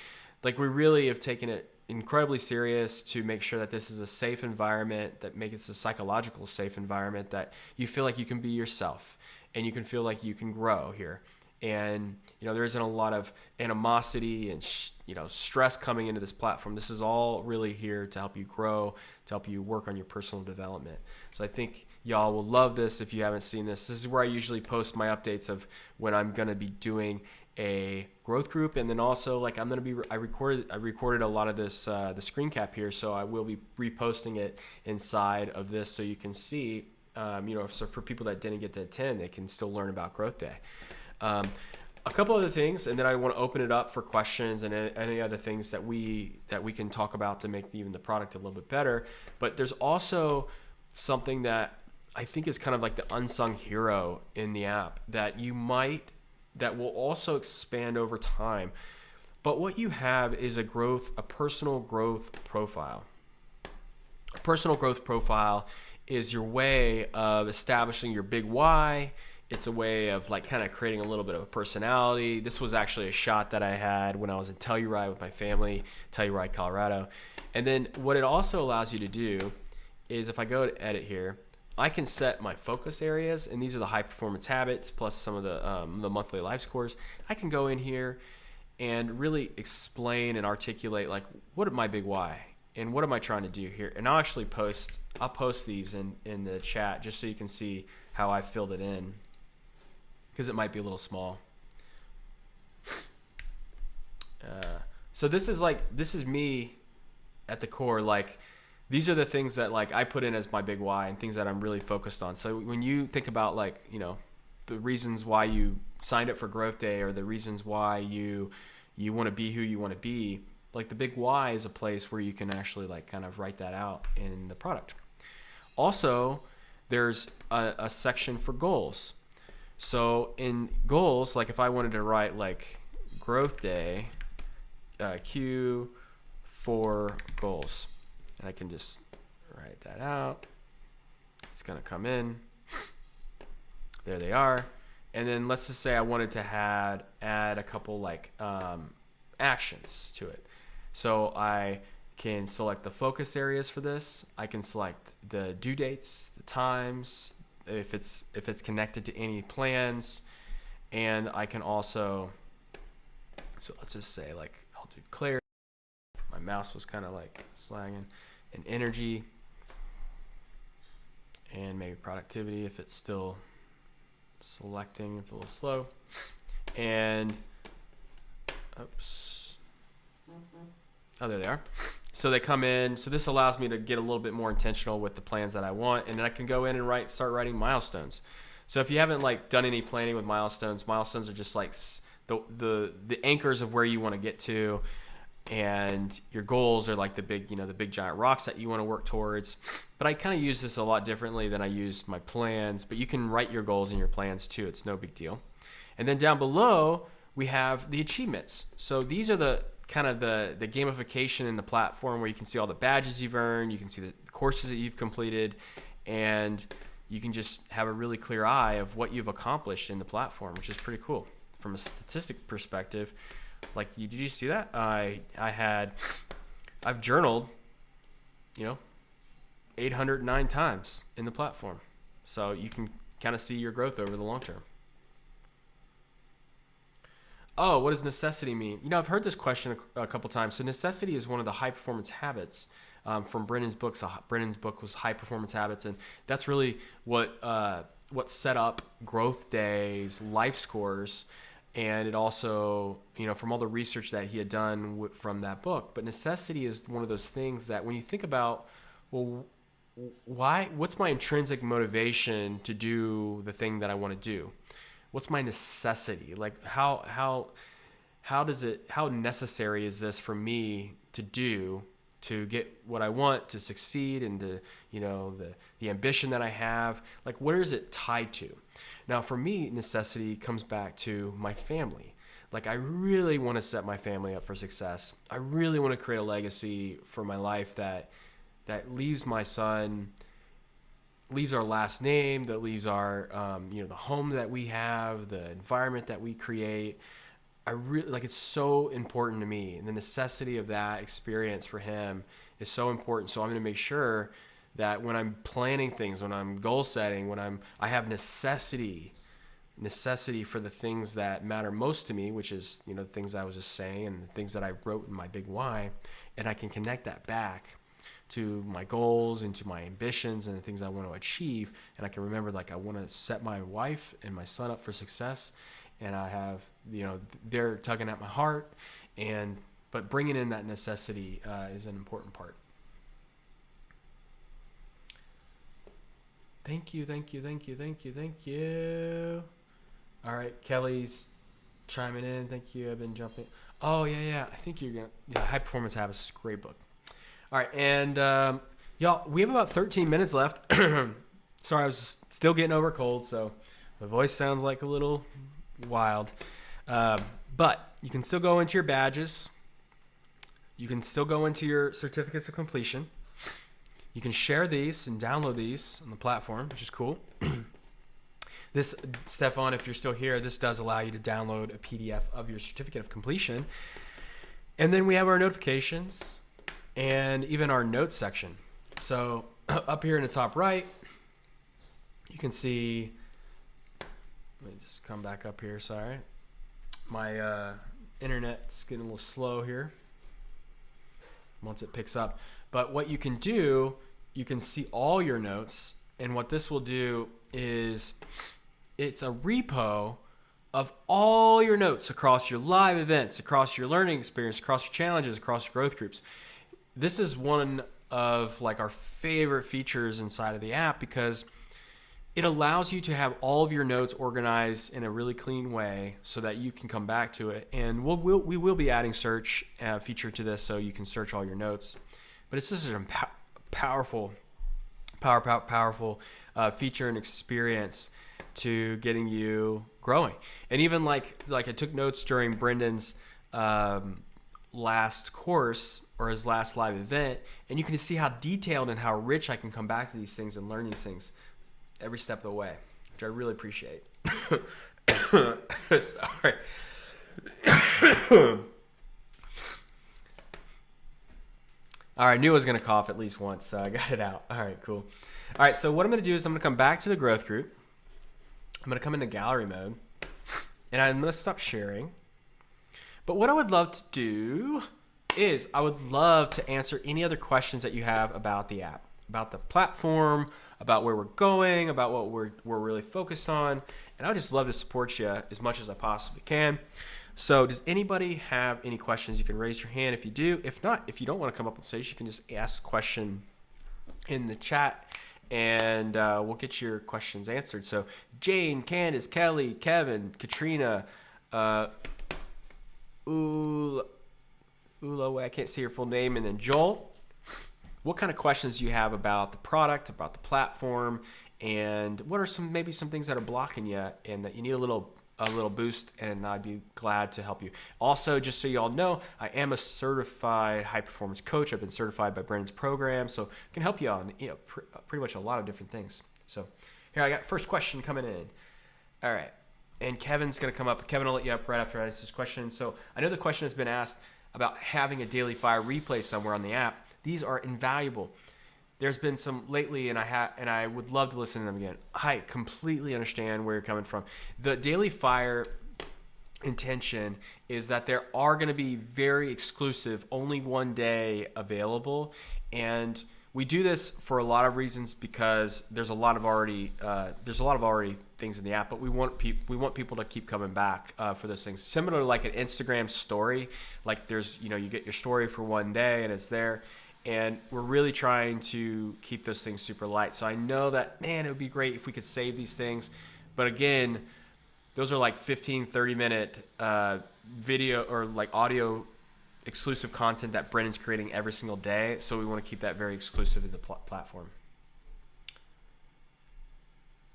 We really have taken it incredibly serious to make sure that this is a safe environment, that makes it a psychological safe environment, that you feel like you can be yourself and you can feel like you can grow here. And, there isn't a lot of animosity and, stress coming into this platform. This is all really here to help you grow, to help you work on your personal development. So I think y'all will love this if you haven't seen this. This is where I usually post my updates of when I'm going to be doing a growth group. And then also I recorded a lot of this, the screen cap here. So I will be reposting it inside of this so you can see, so for people that didn't get to attend, they can still learn about Growth Day. A couple other things, and then I want to open it up for questions and any other things that we can talk about to make even the product a little bit better. But there's also something that I think is kind of like the unsung hero in the app that will also expand over time. But what you have is a personal growth profile. A personal growth profile is your way of establishing your big why. It's a way of kind of creating a little bit of a personality. This was actually a shot that I had when I was in Telluride with my family, Telluride, Colorado. And then what it also allows you to do is if I go to edit here, I can set my focus areas, and these are the high performance habits plus some of the monthly life scores. I can go in here and really explain and articulate what are my big why and what am I trying to do here. And I'll post these in the chat just so you can see how I filled it in, because it might be a little small. So this is me at the core. These are the things that I put in as my big why and things that I'm really focused on. So when you think about the reasons why you signed up for Growth Day or the reasons why you want to be who you want to be, the big why is a place where you can actually kind of write that out in the product. Also, there's a section for goals. So in goals, if I wanted to write Growth Day, Q4 goals, and I can just write that out. It's going to come in. There they are. And then let's just say I wanted to add a couple actions to it. So I can select the focus areas for this. I can select the due dates, the times, if it's connected to any plans, and I can also, so let's just say I'll do clarity. My mouse was kind of slanging, and energy, and maybe productivity if it's still selecting. It's a little slow, and oops. Oh, there they are. So they come in. So this allows me to get a little bit more intentional with the plans that I want, and then I can go in and start writing milestones. So if you haven't done any planning with milestones are just the anchors of where you want to get to, and your goals are the big giant rocks that you want to work towards. But I kind of use this a lot differently than I use my plans. But you can write your goals and your plans too. It's no big deal. And then down below we have the achievements. So these are the kind of the gamification in the platform where you can see all the badges you've earned, you can see the courses that you've completed, and you can just have a really clear eye of what you've accomplished in the platform, which is pretty cool from a statistic perspective. Did you see that? I've journaled, 809 times in the platform. So you can kind of see your growth over the long term. Oh, what does necessity mean? I've heard this question a couple times. So necessity is one of the high performance habits from Brennan's book. So Brennan's book was High Performance Habits, and that's really what set up Growth Day's life scores. And it also, from all the research that he had done from that book. But necessity is one of those things that when you think about, well, what's my intrinsic motivation to do the thing that I want to do? What's my necessity? How necessary is this for me to do to get what I want, to succeed, and to, the ambition that I have? Where is it tied to? Now, for me, necessity comes back to my family. I really want to set my family up for success. I really want to create a legacy for my life that leaves my son, leaves our last name, that leaves our, the home that we have, the environment that we create. I really like, it's so important to me, and the necessity of that experience for him is so important. So I'm going to make sure that when I'm planning things, when I'm goal setting, when I have necessity for the things that matter most to me, which is, the things I was just saying and the things that I wrote in my big why, and I can connect that back to my goals and to my ambitions and the things I want to achieve. And I can remember, like, I want to set my wife and my son up for success, and I have, they're tugging at my heart, but bringing in that necessity is an important part. Thank you. All right, Kelly's chiming in. Thank you. I've been jumping. Oh, yeah. I think you're going to... High Performance Habits is a great book. All right, and y'all, we have about 13 minutes left. Sorry, I was still getting over a cold, so my voice sounds like a little wild. But you can still go into your badges. You can still go into your certificates of completion. You can share these and download these on the platform, which is cool. This, Stefan, if you're still here, this does allow you to download a PDF of your certificate of completion. And then we have our notifications and even our notes section. So up here in the top right, you can see, let me just come back up here, sorry. My internet's getting a little slow here once it picks up. But what you can do, you can see all your notes, and what this will do is it's a repo of all your notes across your live events, across your learning experience, across your challenges, across your growth groups. This is one of like our favorite features inside of the app because it allows you to have all of your notes organized in a really clean way so that you can come back to it. And we will be adding search feature to this so you can search all your notes. But it's just a powerful feature and experience to getting you growing. And even like I took notes during Brendan's last course or his last live event, and you can just see how detailed and how rich I can come back to these things and learn these things every step of the way, which I really appreciate. Sorry. All right, I knew I was going to cough at least once, so I got it out. All right, cool. All right, so what I'm going to do is I'm going to come back to the growth group. I'm going to come into gallery mode, and I'm going to stop sharing. But what I would love to do is I would love to answer any other questions that you have about the app, about the platform, about where we're going, about what we're really focused on. And I would just love to support you as much as I possibly can. So does anybody have any questions? You can raise your hand if you do. If not, if you don't want to come up on stage, you can just ask a question in the chat, and we'll get your questions answered. So Jane, Candace, Kelly, Kevin, Katrina, Ula, I can't see your full name, and then Joel. What kind of questions do you have about the product, about the platform, and what are maybe some things that are blocking you and that you need a little boost, and I'd be glad to help you. Also, just so you all know, I am a certified high performance coach. I've been certified by Brandon's program, so I can help you on pretty much a lot of different things. So here, I got first question coming in. All right, and Kevin's going to come up. Kevin, I'll let you up right after I ask this question. So I know the question has been asked about having a daily fire replay somewhere on the app. These are invaluable. There's been some lately, and I would love to listen to them again. I completely understand where you're coming from. The Daily Fire intention is that there are going to be very exclusive, only one day available, and we do this for a lot of reasons because there's a lot of already things in the app, but we want people to keep coming back for those things. Similar to like an Instagram story, like there's you get your story for one day and it's there. And we're really trying to keep those things super light. So I know that, man, it would be great if we could save these things. But again, those are like 15, 30-minute video or like audio exclusive content that Brennan's creating every single day. So we want to keep that very exclusive in the platform.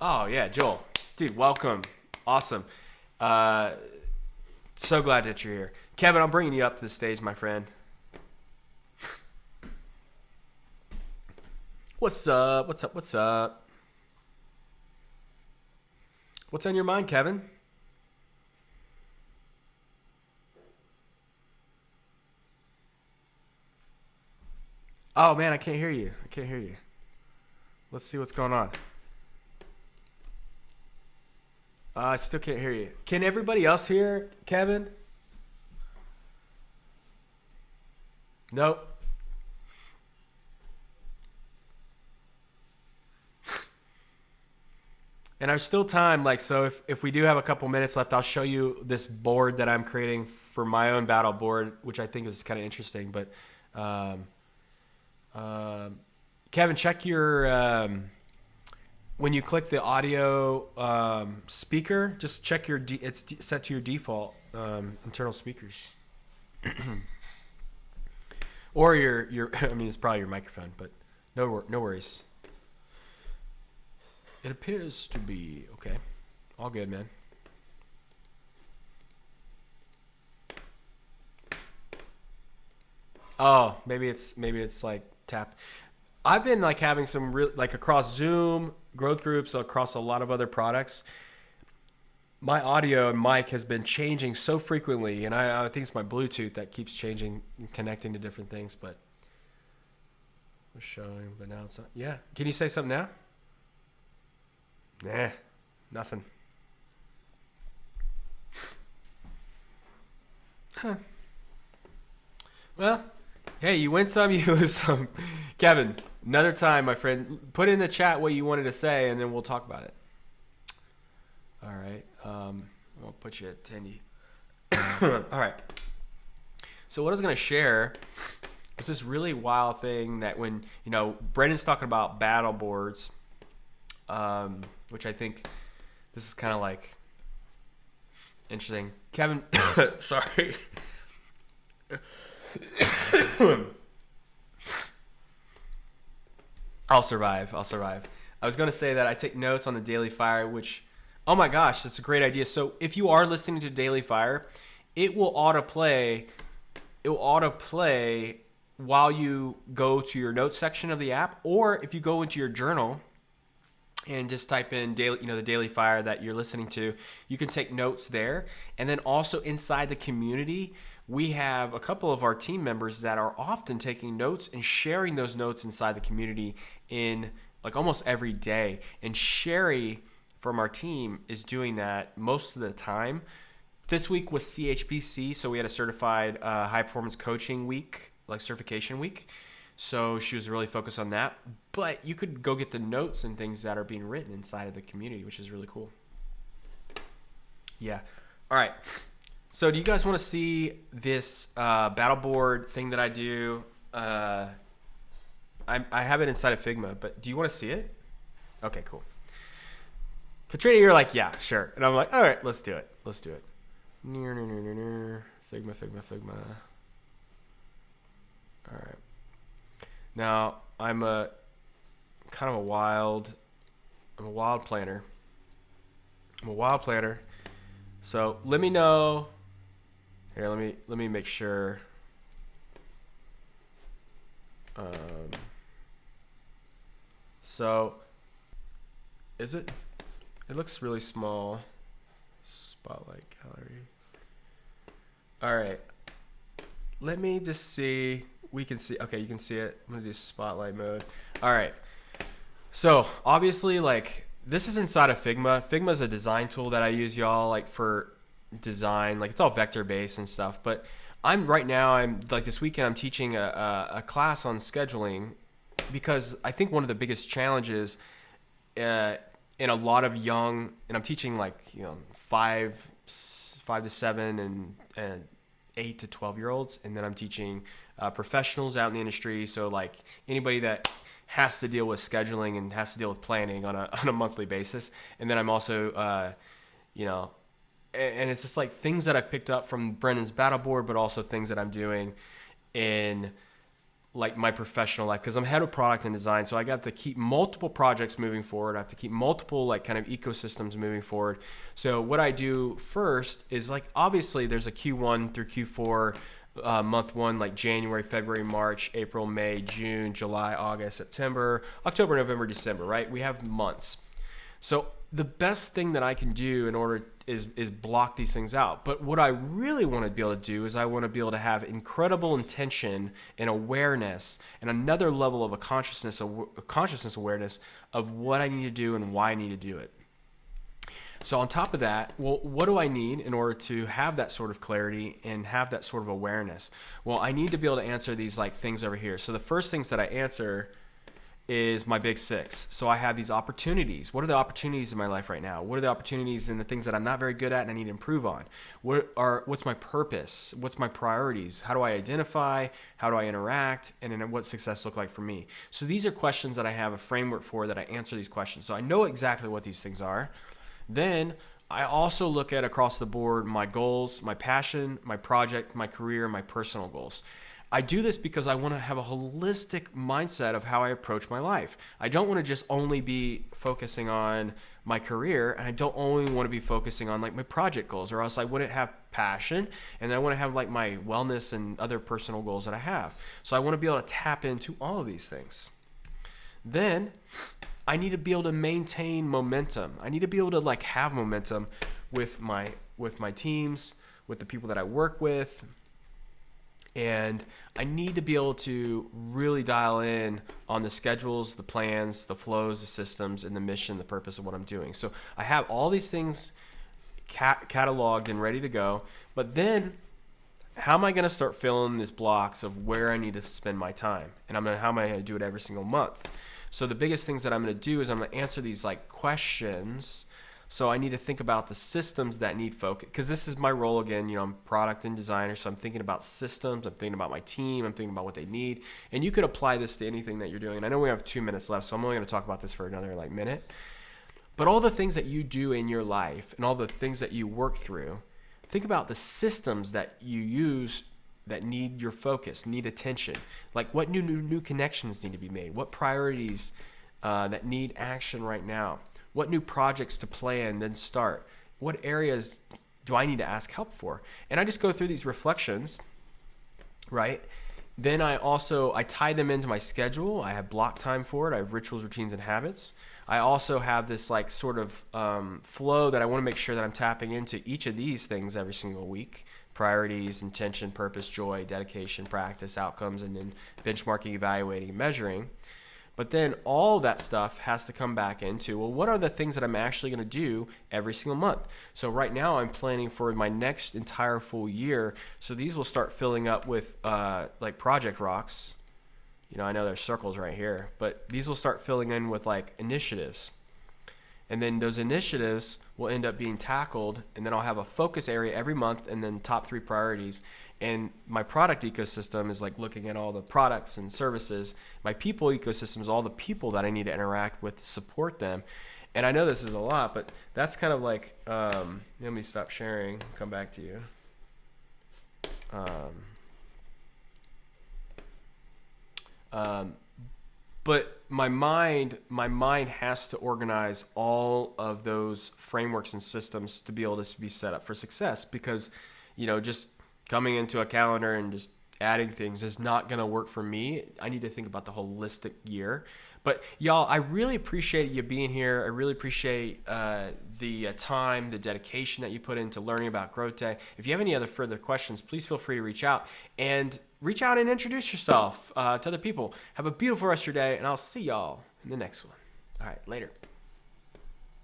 Oh, yeah, Joel. Dude, welcome. Awesome. So glad that you're here. Kevin, I'm bringing you up to the stage, my friend. What's up? What's on your mind, Kevin? Oh man, I can't hear you. I can't hear you. Let's see what's going on. I still can't hear you. Can everybody else hear Kevin? Nope. And there's still time, so if we do have a couple minutes left, I'll show you this board that I'm creating for my own battle board, which I think is kind of interesting. But Kevin, check your when you click the audio speaker, just check it's set to your default internal speakers. Or your I mean, it's probably your microphone, but no worries. It appears to be okay. All good, man. Oh, maybe it's like tap. I've been having some real across Zoom, growth groups, across a lot of other products. My audio and mic has been changing so frequently, and I think it's my Bluetooth that keeps changing, connecting to different things. But we're showing, but now it's not. Yeah, can you say something now? Nah, nothing. Huh. Well, hey, you win some, you lose some. Kevin, another time, my friend, put in the chat what you wanted to say, and then we'll talk about it. All right. I'll put you at 10. All right. So what I was going to share was this really wild thing that when, Brendan's talking about battle boards, which I think this is kind of interesting. Kevin, sorry. I'll survive. I was going to say that I take notes on the Daily Fire, which, oh my gosh, that's a great idea. So if you are listening to Daily Fire, it will autoplay while you go to your notes section of the app, or if you go into your journal and just type in daily, the Daily Fire that you're listening to, you can take notes there. And then also inside the community, we have a couple of our team members that are often taking notes and sharing those notes inside the community in almost every day. And Sherry from our team is doing that most of the time. This week was CHPC, so we had a certified high performance coaching week, certification week. So she was really focused on that. But you could go get the notes and things that are being written inside of the community, which is really cool. Yeah. All right. So do you guys want to see this battle board thing that I do? I have it inside of Figma, but do you want to see it? Okay, cool. Katrina, you're like, yeah, sure. And I'm like, all right, let's do it. Figma. All right. Now, I'm a wild planner. So let me know. Here, let me make sure. So, is it? It looks really small. Spotlight gallery. All right. Let me just see. We can see. Okay, you can see it. I'm gonna do spotlight mode. All right. So obviously, this is inside of Figma. Figma is a design tool that I use, y'all, for design. It's all vector based and stuff. But I'm this weekend I'm teaching a class on scheduling, because I think one of the biggest challenges in a lot of young, and I'm teaching 5 to 7 and 8 to 12-year-olds, and then I'm teaching professionals out in the industry. So anybody that has to deal with scheduling and has to deal with planning on a monthly basis. And then I'm also, and it's just things that I've picked up from Brendan's battle board, but also things that I'm doing in my professional life, because I'm head of product and design. So I got to keep multiple projects moving forward. I have to keep multiple kind of ecosystems moving forward. So what I do first is obviously there's a Q1 through Q4 month one, January, February, March, April, May, June, July, August, September, October, November, December, right? We have months. So the best thing that I can do in order is block these things out. But what I really want to be able to do is I want to be able to have incredible intention and awareness and another level of a consciousness awareness of what I need to do and why I need to do it. So on top of that, well, what do I need in order to have that sort of clarity and have that sort of awareness? Well, I need to be able to answer these like things over here. So the first things that I answer is my big six. So I have these opportunities. What are the opportunities in my life right now? What are the opportunities and the things that I'm not very good at and I need to improve on? What's my purpose? What's my priorities? How do I identify? How do I interact? And then what success look like for me? So these are questions that I have a framework for that I answer these questions. So I know exactly what these things are. Then I also look at across the board my goals, my passion, my project, my career, my personal goals. I do this because I want to have a holistic mindset of how I approach my life. I don't want to just only be focusing on my career, and I don't only want to be focusing on like my project goals, or else I wouldn't have passion, and I want to have like my wellness and other personal goals that I have. So I want to be able to tap into all of these things. Then I need to be able to maintain momentum. I need to be able to like have momentum with my teams, with the people that I work with. And I need to be able to really dial in on the schedules, the plans, the flows, the systems, and the mission, the purpose of what I'm doing. So I have all these things cataloged and ready to go. But then how am I going to start filling these blocks of where I need to spend my time? And how am I going to do it every single month? So the biggest things that I'm going to do is I'm going to answer these like questions. So I need to think about the systems that need focus, because this is my role again. You know, I'm product and designer, so I'm thinking about systems. I'm thinking about my team. I'm thinking about what they need. And you could apply this to anything that you're doing. And I know we have 2 minutes left, so I'm only going to talk about this for another like minute. But all the things that you do in your life and all the things that you work through, think about the systems that you use that need your focus, need attention. Like what new connections need to be made? What priorities that need action right now? What new projects to plan, then start? What areas do I need to ask help for? And I just go through these reflections, right? Then I tie them into my schedule. I have block time for it. I have rituals, routines, and habits. I also have this like sort of flow that I want to make sure that I'm tapping into each of these things every single week. Priorities, intention, purpose, joy, dedication, practice, outcomes, and then benchmarking, evaluating, and measuring. But then all that stuff has to come back into, well, what are the things that I'm actually going to do every single month? So right now I'm planning for my next entire full year. So these will start filling up with like project rocks. You know, I know there's circles right here, but these will start filling in with like initiatives. And then those initiatives will end up being tackled, and then I'll have a focus area every month and then top 3 priorities. And my product ecosystem is like looking at all the products and services. My people ecosystem is all the people that I need to interact with to support them. And I know this is a lot, but that's kind of like, let me stop sharing, come back to you. But my mind has to organize all of those frameworks and systems to be able to be set up for success, because, you know, just coming into a calendar and just adding things is not going to work for me. I need to think about the holistic year. But y'all, I really appreciate you being here. I really appreciate the time, the dedication that you put into learning about Growth Day. If you have any other further questions, please feel free to reach out and introduce yourself to other people. Have a beautiful rest of your day, and I'll see y'all in the next one. All right, later.